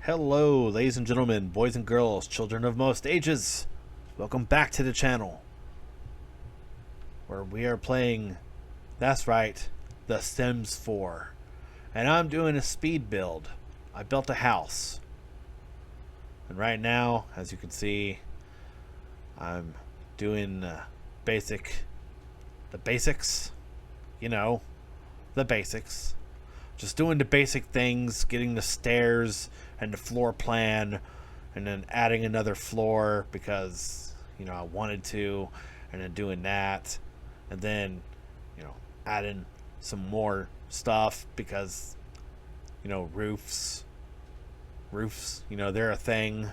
Hello, ladies and gentlemen, boys and girls, children of most ages. Welcome back to the channel, where we are playing, that's right, The Sims 4. And I'm doing a speed build. I built a house. And right now, as you can see, I'm doing the basics. You know, the basics. Just doing the basic things, getting the stairs and the floor plan, and then adding another floor because, I wanted to, and then doing that, and then, adding some more stuff because, roofs, they're a thing.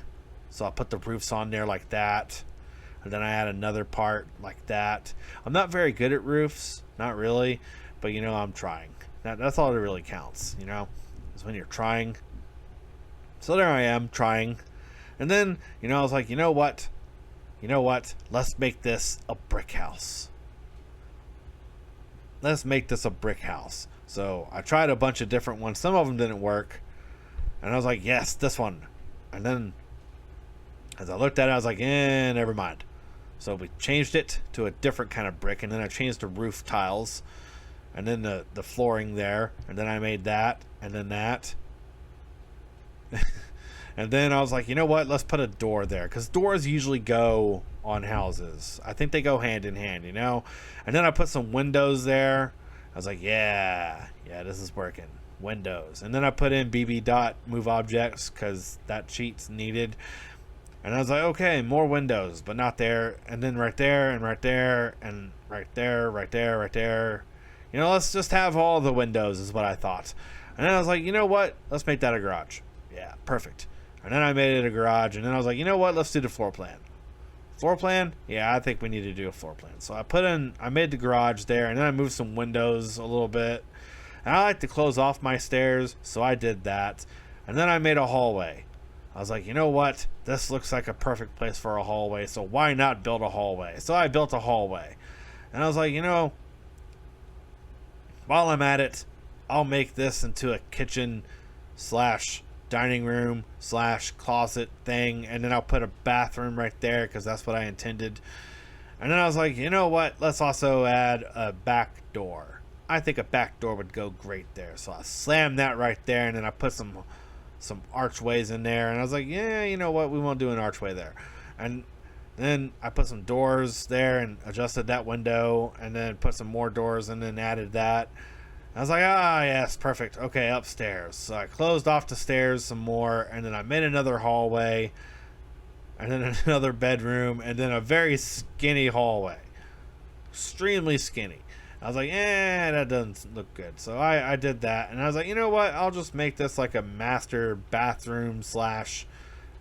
So I put the roofs on there like that, and then I add another part like that. I'm not very good at roofs, not really, but I'm trying. That's all that really counts, is when you're trying. So there I am, trying. And then, I was like, you know what? Let's make this a brick house. So I tried a bunch of different ones. Some of them didn't work. And I was like, yes, this one. And then, as I looked at it, I was like, never mind. So we changed it to a different kind of brick. And then I changed the roof tiles. And then the flooring there, and then I made that, and then that. And then I was like, you know what, let's put a door there, because doors usually go on houses. I think they go hand in hand, And then I put some windows there. I was like, yeah, this is working. Windows. And then I put in BB dot move objects, because that cheat's needed. And I was like, okay, more windows, but not there. And then right there, and right there, and right there, right there, right there. Let's just have all the windows is what I thought. And then I was like, you know what? Let's make that a garage. Yeah, perfect. And then I made it a garage. And then I was like, you know what? Let's do the floor plan. Floor plan? Yeah, I think we need to do a floor plan. So I made the garage there. And then I moved some windows a little bit. And I like to close off my stairs. So I did that. And then I made a hallway. I was like, you know what? This looks like a perfect place for a hallway. So why not build a hallway? So I built a hallway. And I was like, while I'm at it, I'll make this into a kitchen / dining room / closet thing, and then I'll put a bathroom right there because that's what I intended. And then I was like, you know what? Let's also add a back door. I think a back door would go great there. So I slammed that right there, and then I put some archways in there, and I was like, yeah, you know what? We won't do an archway there. And then I put some doors there and adjusted that window, and then put some more doors and then added that. I was like, yes, perfect. Okay, upstairs. So I closed off the stairs some more, and then I made another hallway, and then another bedroom, and then a very skinny hallway. Extremely skinny. I was like, that doesn't look good. So I did that, and I was like, you know what? I'll just make this like a master bathroom /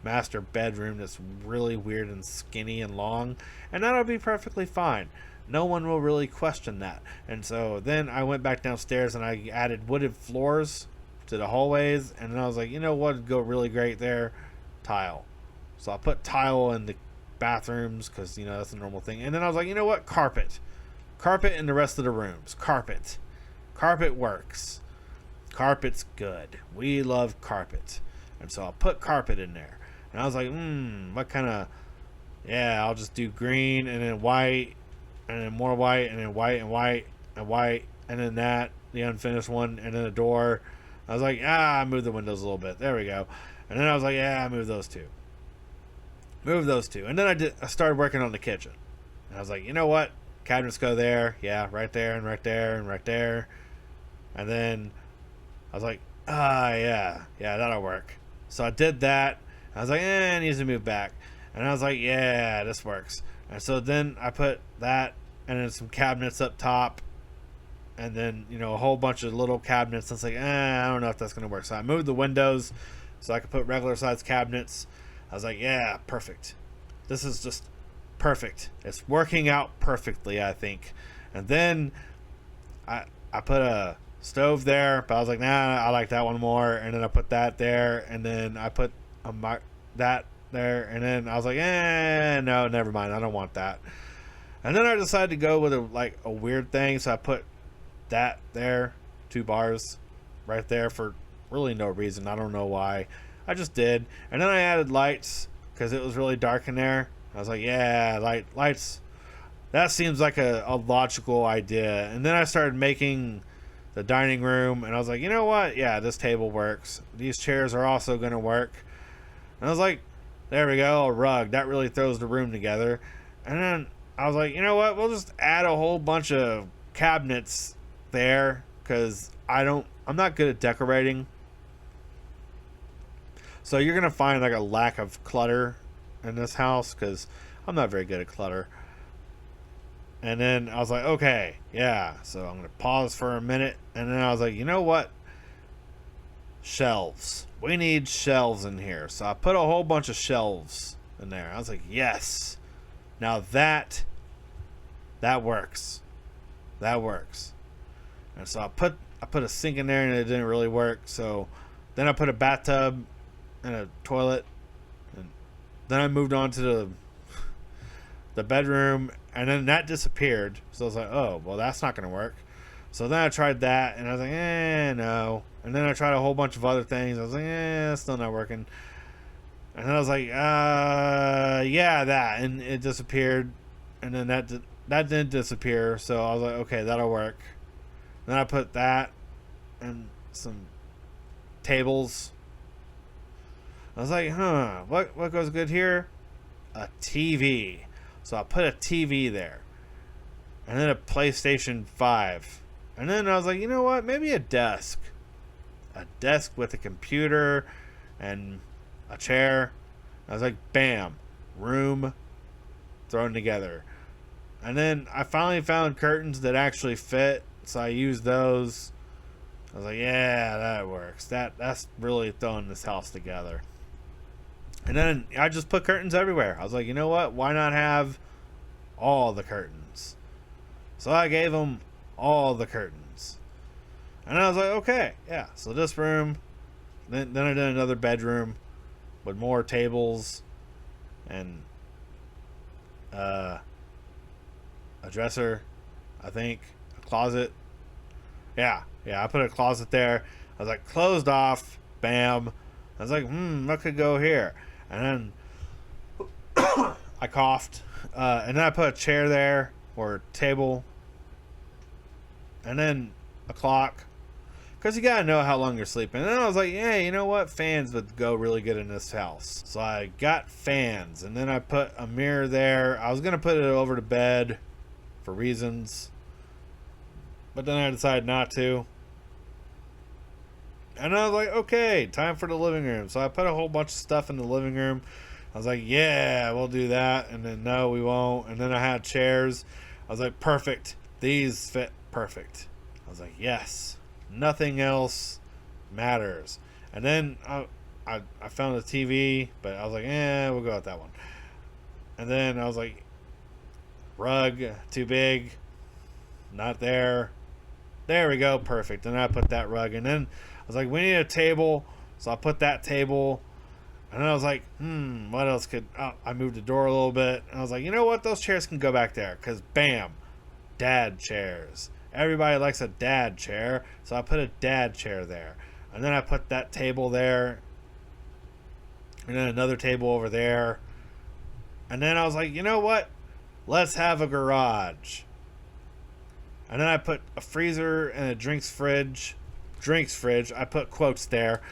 master bedroom that's really weird and skinny and long, and that'll be perfectly fine. No one will really question that. And so then I went back downstairs and I added wooded floors to the hallways, and then I was like, you know what would go really great there? Tile. So I put tile in the bathrooms because that's a normal thing. And then I was like, you know what? Carpet in the rest of the rooms. Carpet works. Carpet's good. We love carpet. And so I'll put carpet in there. And I was like, what kind of... Yeah, I'll just do green and then white and then more white and then white and white and white and then that, the unfinished one, and then a door. I was like, I moved the windows a little bit. There we go. And then I was like, I moved those two. And then I started working on the kitchen. And I was like, you know what? Cabinets go there. Yeah, right there and right there and right there. And then I was like, yeah, that'll work. So I did that. I was like, it needs to move back. And I was like, yeah, this works. And so then I put that and then some cabinets up top. And then, a whole bunch of little cabinets. It's like, I don't know if that's going to work. So I moved the windows so I could put regular size cabinets. I was like, yeah, perfect. This is just perfect. It's working out perfectly, I think. And then I put a stove there, but I was like, nah, I like that one more. And then I put that there, and then I put that there, and then I was like, no, never mind, I don't want that. And then I decided to go with a weird thing, so I put that there, 2 bars right there for really no reason. I don't know why. I just did. And then I added lights because it was really dark in there. I was like, yeah, lights. That seems like a logical idea. And then I started making the dining room, and I was like, you know what? Yeah, this table works. These chairs are also going to work. And I was like, there we go, a rug. That really throws the room together. And then I was like, you know what? We'll just add a whole bunch of cabinets there because I'm not good at decorating. So you're going to find like a lack of clutter in this house because I'm not very good at clutter. And then I was like, okay, yeah. So I'm going to pause for a minute. And then I was like, you know what? Shelves. We need shelves in here. So I put a whole bunch of shelves in there. I was like, yes. Now that works. That works. And so I put a sink in there and it didn't really work. So then I put a bathtub and a toilet. And then I moved on to the bedroom, and then that disappeared. So I was like, oh, well, that's not going to work. So then I tried that, and I was like, no. And then I tried a whole bunch of other things. I was like, it's still not working. And then I was like, yeah, that. And it disappeared. And then that didn't disappear. So I was like, okay, that'll work. Then I put that and some tables. I was like, what goes good here? A TV. So I put a TV there. And then a PlayStation 5. And then I was like, you know what? Maybe a desk. A desk with a computer and a chair. I was like, bam. Room thrown together. And then I finally found curtains that actually fit. So I used those. I was like, yeah, that works. That's really throwing this house together. And then I just put curtains everywhere. I was like, you know what? Why not have all the curtains? So I gave them all the curtains. And I was like, okay, yeah. So this room. Then I did another bedroom with more tables and a dresser, I think, a closet. Yeah, I put a closet there. I was like, closed off, bam. I was like, what could go here? And then I coughed, and then I put a chair there or a table, and then a clock, because you gotta know how long you're sleeping. And then I was like, yeah, you know what? Fans would go really good in this house. So I got fans, and then I put a mirror there. I was gonna put it over the bed for reasons, but then I decided not to. And I was like, okay, time for the living room. So I put a whole bunch of stuff in the living room. I was like, yeah, we'll do that. And then, no, we won't. And then I had chairs. I was like, perfect. These fit perfect. I was like, yes. Nothing else matters. And then I found a TV, but I was like, we'll go with that one. And then I was like, rug, too big. Not there. There we go, perfect. And I put that rug. And then I was like, we need a table. So I put that table. And then I was like, what else could... Oh, I moved the door a little bit. And I was like, you know what? Those chairs can go back there. Because, bam, dad chairs. Everybody likes a dad chair. So I put a dad chair there. And then I put that table there. And then another table over there. And then I was like, you know what? Let's have a garage. And then I put a freezer and a drinks fridge. I put quotes there.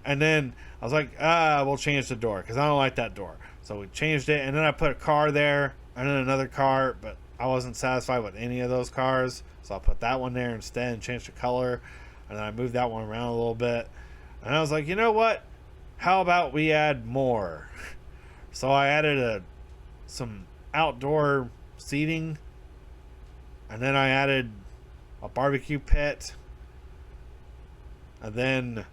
And then I was like, we'll change the door because I don't like that door. So we changed it. And then I put a car there and then another car. But I wasn't satisfied with any of those cars. So I put that one there instead and changed the color. And then I moved that one around a little bit. And I was like, you know what? How about we add more? So I added some outdoor seating. And then I added a barbecue pit. And then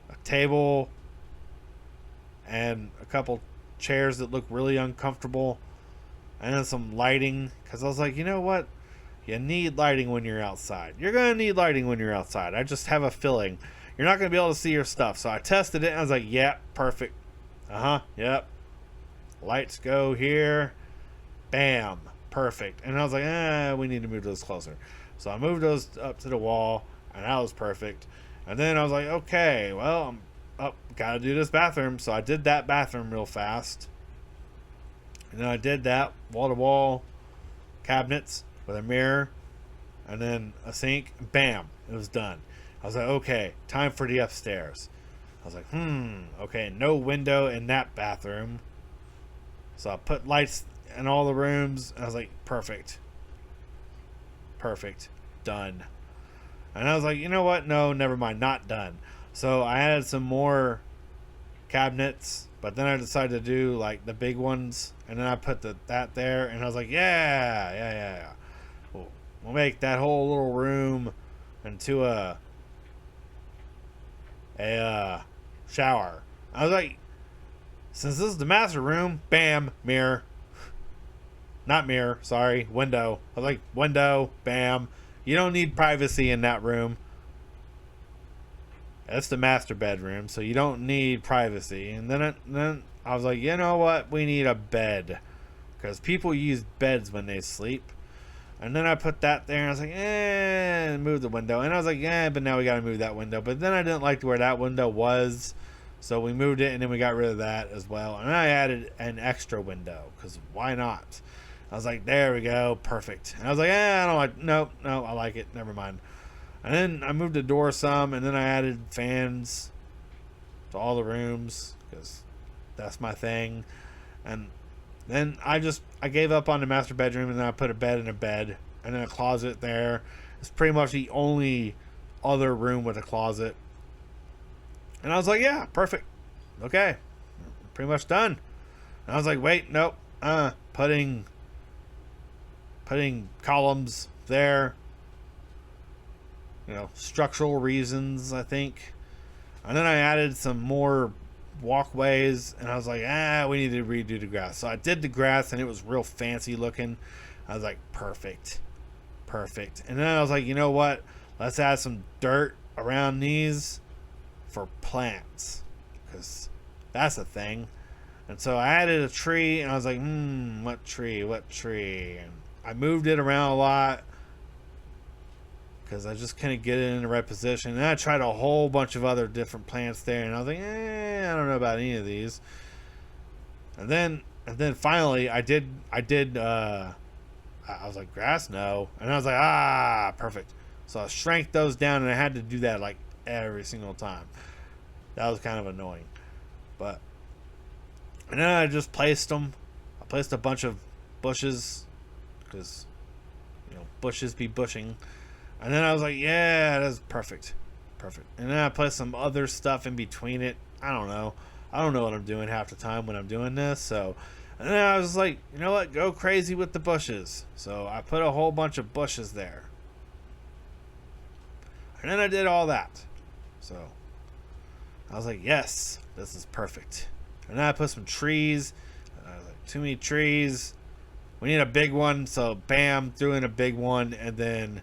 a table. And a couple chairs that look really uncomfortable. And then some lighting. Because I was like, you know what? You need lighting when you're outside. You're going to need lighting when you're outside. I just have a feeling. You're not going to be able to see your stuff. So I tested it and I was like, yeah, perfect. Yep. Lights go here. Bam. Perfect. And I was like, we need to move those closer. So I moved those up to the wall and that was perfect. And then I was like, okay, well, oh, gotta do this bathroom. So I did that bathroom real fast. And then I did that wall-to-wall cabinets with a mirror and then a sink. Bam, it was done. I was like, okay, time for the upstairs. I was like, okay, no window in that bathroom. So I put lights in all the rooms. And I was like, perfect. Perfect. Done. And I was like, you know what? No, never mind. Not done. So I added some more cabinets, but then I decided to do like the big ones. And then I put that there. And I was like, yeah. We'll make that whole little room into a shower. I was like, since this is the master room, bam, mirror. Not mirror, sorry, window. I was like, window, bam. You don't need privacy in that room. That's the master bedroom, so you don't need privacy. And then I was like, you know what? We need a bed. Because people use beds when they sleep. And then I put that there, and I was like, move the window. And I was like, but now we got to move that window. But then I didn't like where that window was. So we moved it, and then we got rid of that as well. And I added an extra window, because why not? I was like, there we go, perfect. And I was like, I don't like, no, I like it, never mind. And then I moved the door some, and then I added fans to all the rooms, because that's my thing. And then I gave up on the master bedroom, and then I put a bed in a bed, and then a closet there. It's pretty much the only other room with a closet. And I was like, yeah, perfect. Okay, pretty much done. And I was like, wait, nope, putting columns there. You know, structural reasons, I think. And then I added some more walkways, and I was like, we need to redo the grass. So I did the grass, and it was real fancy looking. I was like, perfect. And then I was like, you know what? Let's add some dirt around these for plants, because that's a thing. And so I added a tree, and I was like, what tree? And I moved it around a lot because I just couldn't get it in the right position. And I tried a whole bunch of other different plants there, and I was like, I don't know about any of these. And then finally I was like, grass, no. And I was like, perfect. So I shrank those down, and I had to do that like every single time. That was kind of annoying. And then I just placed them. I placed a bunch of bushes, because, you know, bushes be bushing. And then I was like, yeah, that's perfect. And then I placed some other stuff in between it. I don't know what I'm doing half the time when I'm doing this. So, and then I was like, you know what? Go crazy with the bushes. So I put a whole bunch of bushes there. And then I did all that. So I was like, yes, this is perfect. And then I put some trees. I was like, too many trees. We need a big one. So bam, threw in a big one. And then